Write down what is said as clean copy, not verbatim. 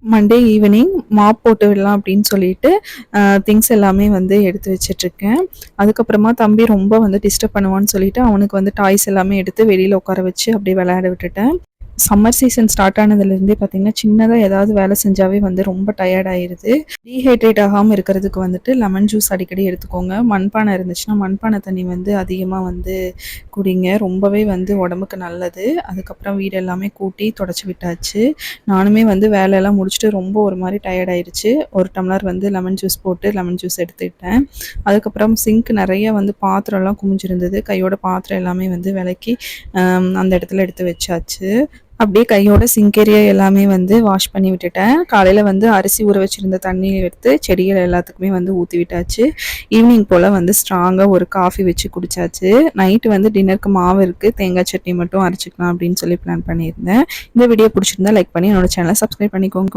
Monday evening mop போட்டு விடலாம் அப்படின்னு சொல்லிட்டு திங்ஸ் எல்லாமே வந்து எடுத்து வச்சிட்ருக்கேன். அதுக்கப்புறமா தம்பி ரொம்ப வந்து டிஸ்டர்ப் பண்ணுவான்னு சொல்லிட்டு அவனுக்கு வந்து டாய்ஸ் எல்லாமே எடுத்து வெளியில் உட்கார வச்சு அப்படியே விளையாட விட்டுட்டேன். சம்மர் சீசன் ஸ்டார்ட் ஆனதுலேருந்தே பார்த்தீங்கன்னா, சின்னதா ஏதாவது வேலை செஞ்சாவே வந்து ரொம்ப டயர்ட் ஆயிருது. டீஹைட்ரேட் ஆகாம இருக்கிறதுக்கு வந்துட்டு லெமன் ஜூஸ் அடிக்கடி எடுத்துக்கோங்க. மண்பானை இருந்துச்சுன்னா, மண்பானை தண்ணி வந்து அதிகமா வந்து குடிங்க. ரொம்பவே வந்து உடம்புக்கு நல்லது. அதுக்கப்புறம் வீடு எல்லாமே கூட்டி தொடச்சு விட்டாச்சு. நானுமே வந்து வேலையெல்லாம் முடிச்சுட்டு ரொம்ப ஒரு மாரி டயர்ட் ஆயிருச்சு. 1 டம்ளர் வந்து லெமன் ஜூஸ் போட்டு லெமன் ஜூஸ் எடுத்துக்கிட்டேன். அதுக்கப்புறம் சிங்க் நெறைய வந்து பாத்திரம்லாம் குமிஞ்சிருந்தது. கையோட பாத்திரம் எல்லாமே வந்து வெளக்கி அந்த இடத்துல எடுத்து வச்சாச்சு. அப்படியே கையோட சிங்க் ஏரியா எல்லாமே வந்து வாஷ் பண்ணி விட்டுட்டேன். காலையில வந்து அரிசி ஊற வச்சிருந்த தண்ணிய எடுத்து செடிகள் எல்லாத்துக்குமே வந்து ஊத்தி விட்டாச்சு. ஈவினிங் போல வந்து ஸ்ட்ராங்கா ஒரு காஃபி வச்சு குடிச்சாச்சு. நைட்டு வந்து டின்னருக்கு மாவு இருக்கு. தேங்காய் சட்னி மட்டும் அரைச்சுக்கலாம் அப்படின்னு சொல்லி பிளான் பண்ணியிருந்தேன். இந்த வீடியோ பிடிச்சிருந்தா லைக் பண்ணி என்னோட சேனலை சப்ஸ்கிரைப் பண்ணிக்கோங்க.